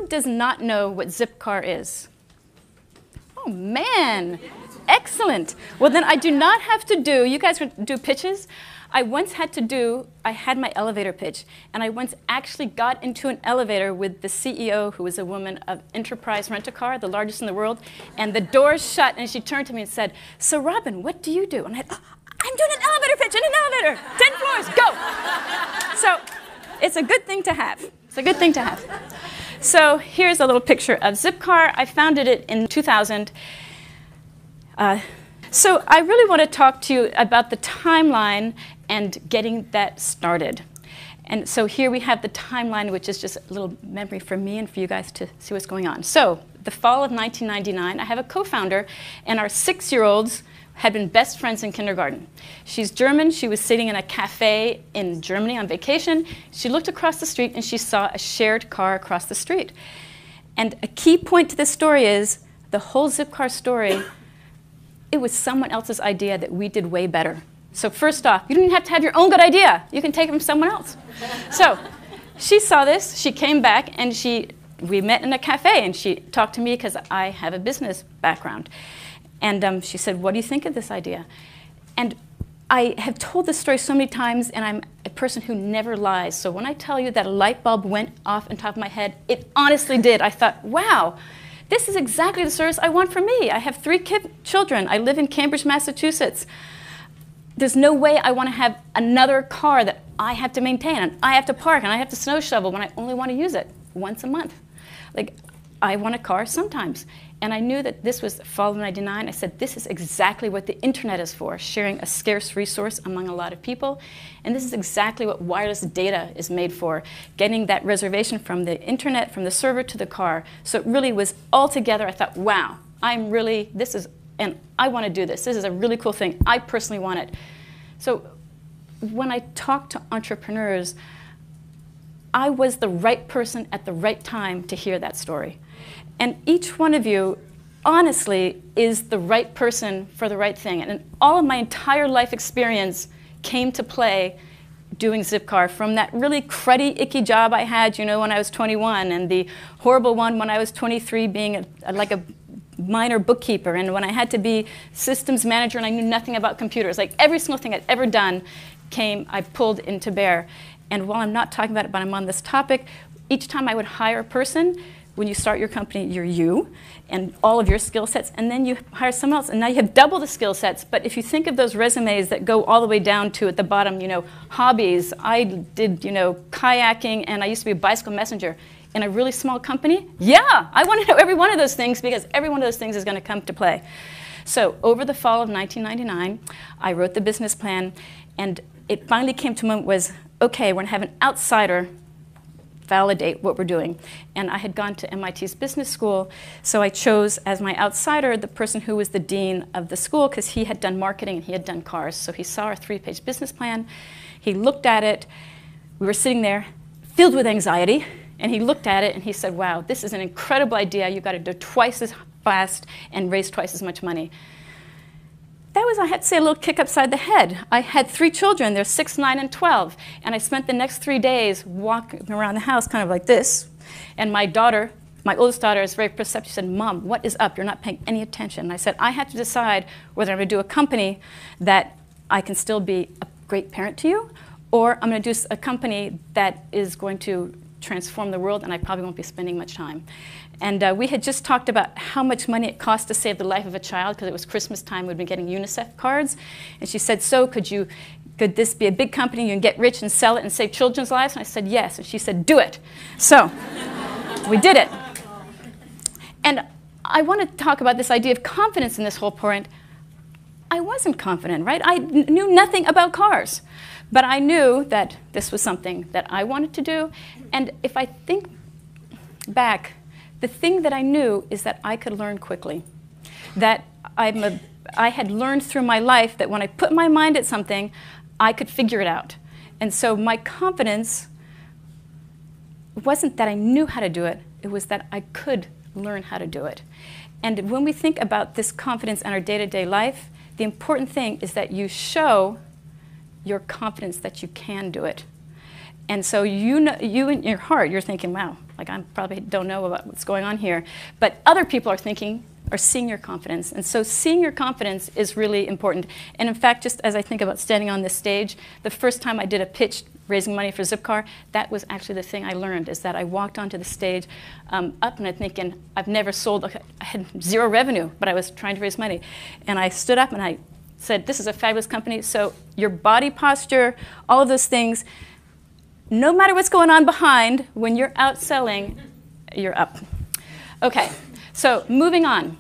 Who does not know what Zipcar is? Oh, man. Excellent. Well, then I do not have to do, you guys do pitches? I had my elevator pitch, and I once actually got into an elevator with the CEO, who was a woman of Enterprise Rent-A-Car, the largest in the world, and the doors shut, and she turned to me and said, "So Robin, what do you do?" And I'm doing an elevator pitch in an elevator, 10 floors, go. So it's a good thing to have. It's a good thing to have. So here's a little picture of Zipcar. I founded it in 2000. So I really want to talk to you about the timeline and getting that started. And so here we have the timeline, which is just a little memory for me and for you guys to see what's going on. So the fall of 1999, I have a co-founder, and our 6-year-olds had been best friends in kindergarten. She's German. She was sitting in a cafe in Germany on vacation. She looked across the street, and she saw a shared car across the street. And a key point to this story is the whole Zipcar story, it was someone else's idea that we did way better. So first off, you don't even have to have your own good idea. You can take it from someone else. So she saw this. She came back, and we met in a cafe, and she talked to me because I have a business background. And she said, "What do you think of this idea?" And I have told this story so many times, and I'm a person who never lies. So when I tell you that a light bulb went off on top of my head, it honestly did. I thought, wow, this is exactly the service I want for me. I have 3 children. I live in Cambridge, Massachusetts. There's no way I want to have another car that I have to maintain, and I have to park, and I have to snow shovel when I only want to use it once a month. Like, I want a car sometimes. And I knew that this was the fall of '99. I said, this is exactly what the internet is for, sharing a scarce resource among a lot of people. And this is exactly what wireless data is made for, getting that reservation from the internet, from the server to the car. So it really was all together. I thought, wow, and I want to do this. This is a really cool thing. I personally want it. So when I talk to entrepreneurs, I was the right person at the right time to hear that story. And each one of you, honestly, is the right person for the right thing. And all of my entire life experience came to play doing Zipcar, from that really cruddy, icky job I had, when I was 21, and the horrible one when I was 23, being like a minor bookkeeper, and when I had to be systems manager and I knew nothing about computers. Like every single thing I'd ever done I pulled into bear. And while I'm not talking about it, but I'm on this topic, each time I would hire a person, when you start your company, you're you and all of your skill sets, and then you hire someone else, and now you have double the skill sets. But if you think of those resumes that go all the way down to, at the bottom, hobbies. I did, kayaking, and I used to be a bicycle messenger in a really small company. Yeah, I want to know every one of those things, because every one of those things is going to come to play. So over the fall of 1999, I wrote the business plan, and it finally came to a moment was, okay, we're going to have an outsider validate what we're doing. And I had gone to MIT's business school, so I chose as my outsider the person who was the dean of the school, because he had done marketing and he had done cars. So he saw our 3-page business plan. He looked at it. We were sitting there filled with anxiety, and he looked at it and he said, wow, this is an incredible idea. You've got to do twice as fast and raise twice as much money. That was, I had to say, a little kick upside the head. I had 3 children. They're 6, 9, and 12. And I spent the next 3 days walking around the house kind of like this. And my daughter, my oldest daughter, is very perceptive. She said, Mom, what is up? You're not paying any attention. And I said, I have to decide whether I'm going to do a company that I can still be a great parent to you, or I'm going to do a company that is going to transform the world, and I probably won't be spending much time. And we had just talked about how much money it cost to save the life of a child, because it was Christmas time. We'd been getting UNICEF cards. And she said, so could this be a big company? You can get rich and sell it and save children's lives? And I said, yes. And she said, do it. So we did it. And I want to talk about this idea of confidence in this whole point. I wasn't confident, right? I knew nothing about cars. But I knew that this was something that I wanted to do. And if I think back, the thing that I knew is that I could learn quickly. That I had learned through my life that when I put my mind at something, I could figure it out. And so my confidence wasn't that I knew how to do it. It was that I could learn how to do it. And when we think about this confidence in our day-to-day life, the important thing is that you show your confidence that you can do it. And so you know, you in your heart, you're thinking, wow, like I probably don't know about what's going on here. But other people are thinking, or seeing your confidence. And so seeing your confidence is really important. And in fact, just as I think about standing on this stage, the first time I did a pitch raising money for Zipcar, that was actually the thing I learned, is that I walked onto the stage up and I'm thinking, I've never sold, I had zero revenue, but I was trying to raise money. And I stood up and I said, this is a fabulous company. So your body posture, all of those things, no matter what's going on behind, when you're out selling, you're up. Okay, so moving on.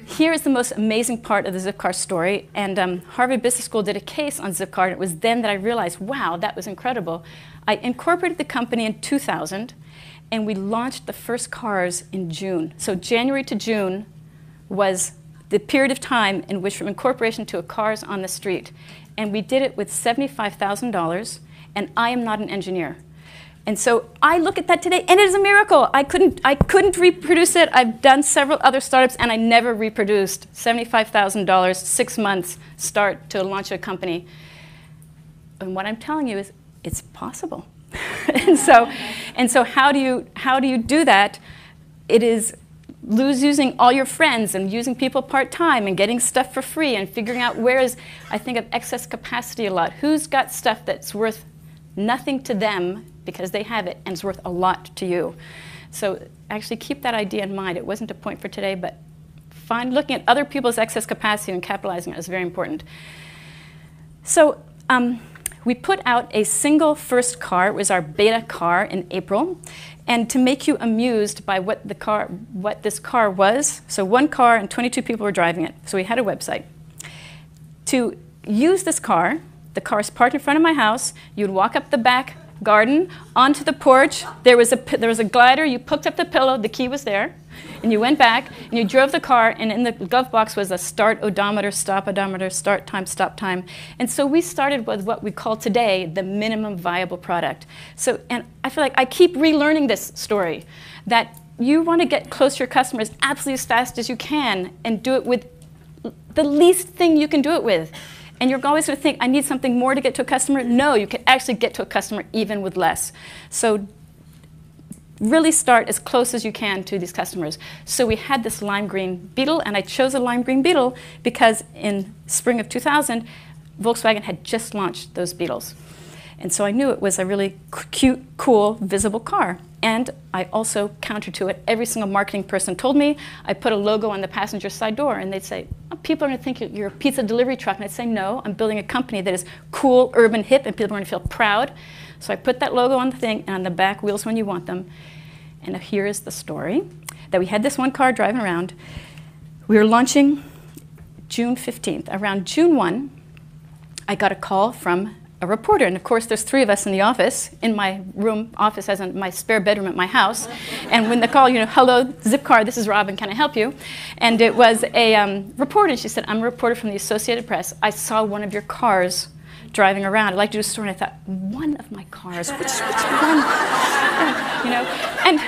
Here is the most amazing part of the Zipcar story. And Harvard Business School did a case on Zipcar, and it was then that I realized, wow, that was incredible. I incorporated the company in 2000, and we launched the first cars in June. So January to June was the period of time in which from incorporation to a cars on the street. And we did it with $75,000, and I am not an engineer. And so I look at that today, and it is a miracle. I couldn't reproduce it. I've done several other startups, and I never reproduced $75,000, 6 months start to launch a company. And what I'm telling you is, it's possible. and so how do you do that? It is using all your friends and using people part-time and getting stuff for free and figuring out where is, I think of excess capacity a lot. Who's got stuff that's worth nothing to them because they have it, and it's worth a lot to you. So actually keep that idea in mind. It wasn't a point for today, but looking at other people's excess capacity and capitalizing on it is very important. So we put out a single first car. It was our beta car in April. And to make you amused by what this car was, so one car and 22 people were driving it. So we had a website. To use this car, the car's parked in front of my house. You'd walk up the back garden, onto the porch. There was a glider. You picked up the pillow. The key was there. And you went back, and you drove the car, and in the glove box was a start odometer, stop odometer, start time, stop time. And so we started with what we call today the minimum viable product. So, and I feel like I keep relearning this story, that you want to get close to your customers absolutely as fast as you can and do it with the least thing you can do it with. And you're always going to think, I need something more to get to a customer. No, you can actually get to a customer even with less. So really start as close as you can to these customers. So we had this lime green Beetle, and I chose a lime green Beetle because in spring of 2000, Volkswagen had just launched those Beetles. And so I knew it was a really cute, cool, visible car. And I also, counter to it, every single marketing person told me, I put a logo on the passenger side door, and they'd say, oh, people are going to think you're a pizza delivery truck. And I'd say, no, I'm building a company that is cool, urban, hip, and people are going to feel proud. So I put that logo on the thing, and on the back, wheels when you want them. And here is the story, that we had this one car driving around. We were launching June 15th. Around June 1, I got a call from a reporter. And of course, there's 3 of us in the office, in my office as in my spare bedroom at my house. And when the call, hello, Zipcar, this is Robin, can I help you? And it was a reporter. She said, I'm a reporter from the Associated Press. I saw one of your cars driving around. I'd like to do a story. And I thought, one of my cars, which one? And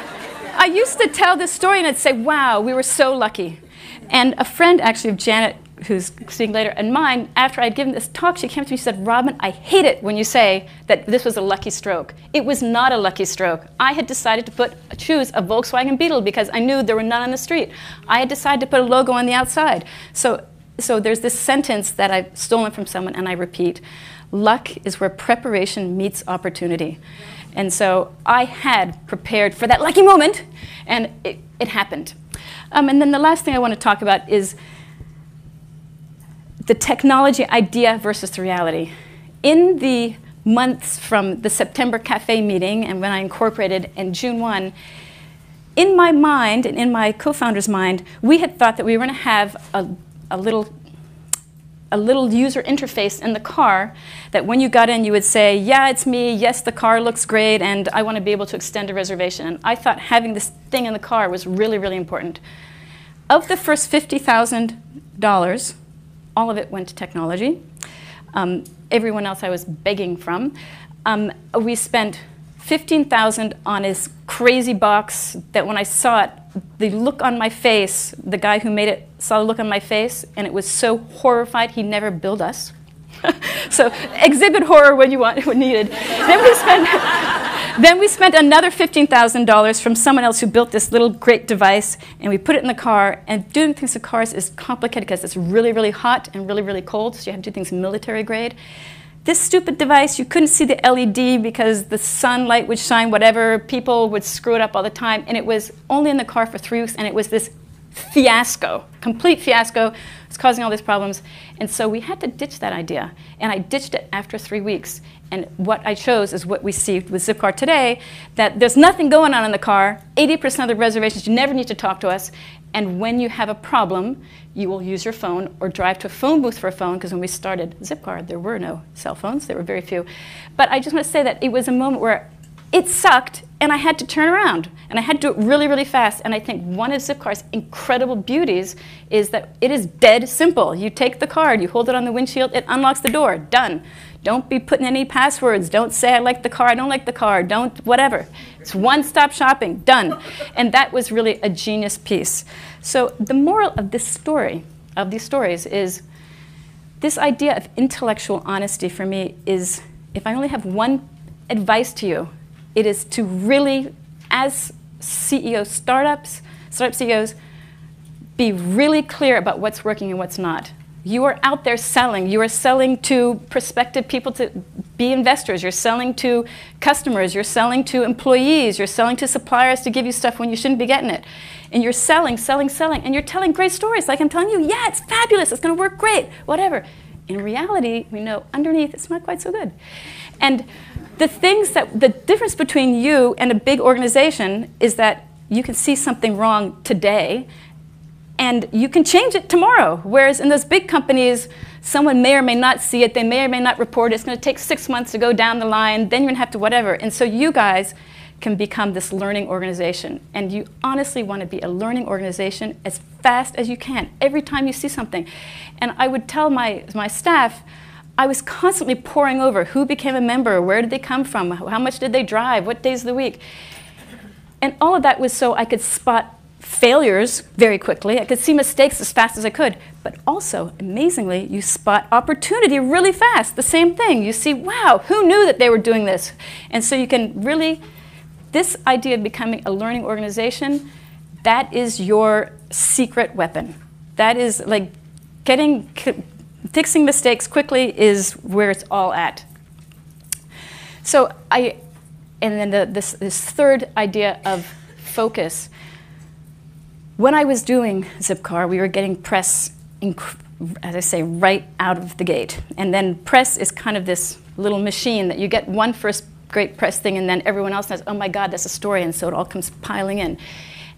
I used to tell this story, and I'd say, wow, we were so lucky. And a friend, actually, of Janet, who's speaking later, and mine, after I'd given this talk, she came to me and said, Robin, I hate it when you say that this was a lucky stroke. It was not a lucky stroke. I had decided to choose a Volkswagen Beetle because I knew there were none on the street. I had decided to put a logo on the outside. So there's this sentence that I've stolen from someone, and I repeat, luck is where preparation meets opportunity. And so I had prepared for that lucky moment, and it happened. And then the last thing I want to talk about is the technology idea versus the reality. In the months from the September Cafe meeting and when I incorporated in June 1, in my mind and in my co-founder's mind, we had thought that we were going to have a little user interface in the car that when you got in, you would say, yeah, it's me, yes, the car looks great, and I want to be able to extend a reservation. And I thought having this thing in the car was really, really important. Of the first $50,000, all of it went to technology. Everyone else I was begging from. We spent $15,000 on his crazy box that when I saw it, the look on my face, the guy who made it saw the look on my face, and it was so horrified he'd never build us. So exhibit horror when you want, when needed. Then we spent another $15,000 from someone else who built this little great device, and we put it in the car. And doing things with cars is complicated because it's really, really hot and really, really cold, so you have to do things military grade. This stupid device, you couldn't see the LED because the sunlight would shine, whatever. People would screw it up all the time, and it was only in the car for 3 weeks, and it was this fiasco, complete fiasco. It was causing all these problems. And so we had to ditch that idea. And I ditched it after 3 weeks. And what I chose is what we see with Zipcar today, that there's nothing going on in the car, 80% of the reservations, you never need to talk to us. And when you have a problem, you will use your phone or drive to a phone booth for a phone, because when we started Zipcar, there were no cell phones, there were very few. But I just want to say that it was a moment where it sucked, and I had to turn around, and I had to do it really, really fast. And I think one of Zipcar's incredible beauties is that it is dead simple. You take the card, you hold it on the windshield, it unlocks the door, done. Don't be putting any passwords. Don't say I like the car, I don't like the car, don't, whatever. It's one-stop shopping, done. And that was really a genius piece. So the moral of this story, of these stories, is this idea of intellectual honesty for me is, if I only have one advice to you, it is to really, as CEOs, startup CEOs, be really clear about what's working and what's not. You are out there selling. You are selling to prospective people to be investors. You're selling to customers. You're selling to employees. You're selling to suppliers to give you stuff when you shouldn't be getting it. And you're selling, selling, selling. And you're telling great stories. Like I'm telling you, yeah, it's fabulous. It's going to work great, whatever. In reality, we know underneath it's not quite so good. And the difference between you and a big organization is that you can see something wrong today, and you can change it tomorrow. Whereas in those big companies, someone may or may not see it, they may or may not report it, it's going to take 6 months to go down the line, then you're going to have to whatever. And so you guys can become this learning organization. And you honestly want to be a learning organization as fast as you can, every time you see something. And I would tell my staff, I was constantly poring over who became a member, where did they come from, how much did they drive, what days of the week. And all of that was so I could spot failures very quickly. I could see mistakes as fast as I could. But also, amazingly, you spot opportunity really fast. The same thing. You see, wow, who knew that they were doing this? And so you can really, this idea of becoming a learning organization, that is your secret weapon. That is like fixing mistakes quickly is where it's all at. So and then this third idea of focus. When I was doing Zipcar, we were getting press, as I say, right out of the gate. And then press is kind of this little machine that you get one first great press thing, and then everyone else says, oh my God, that's a story, and so it all comes piling in.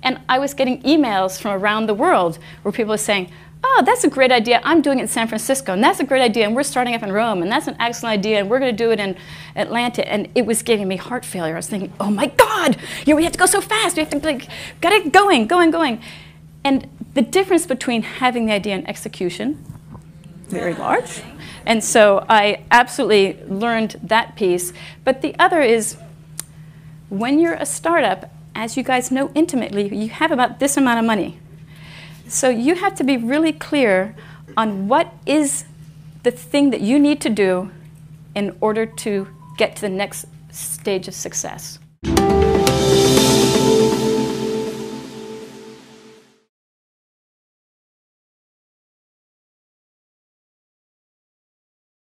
And I was getting emails from around the world where people were saying, oh, that's a great idea, I'm doing it in San Francisco, and that's a great idea, and we're starting up in Rome, and that's an excellent idea, and we're going to do it in Atlanta. And it was giving me heart failure. I was thinking, oh my God, we have to go so fast, we have to, like, got it going. And the difference between having the idea and execution, very large. And so I absolutely learned that piece. But the other is, when you're a startup, as you guys know intimately, you have about this amount of money. So you have to be really clear on what is the thing that you need to do in order to get to the next stage of success.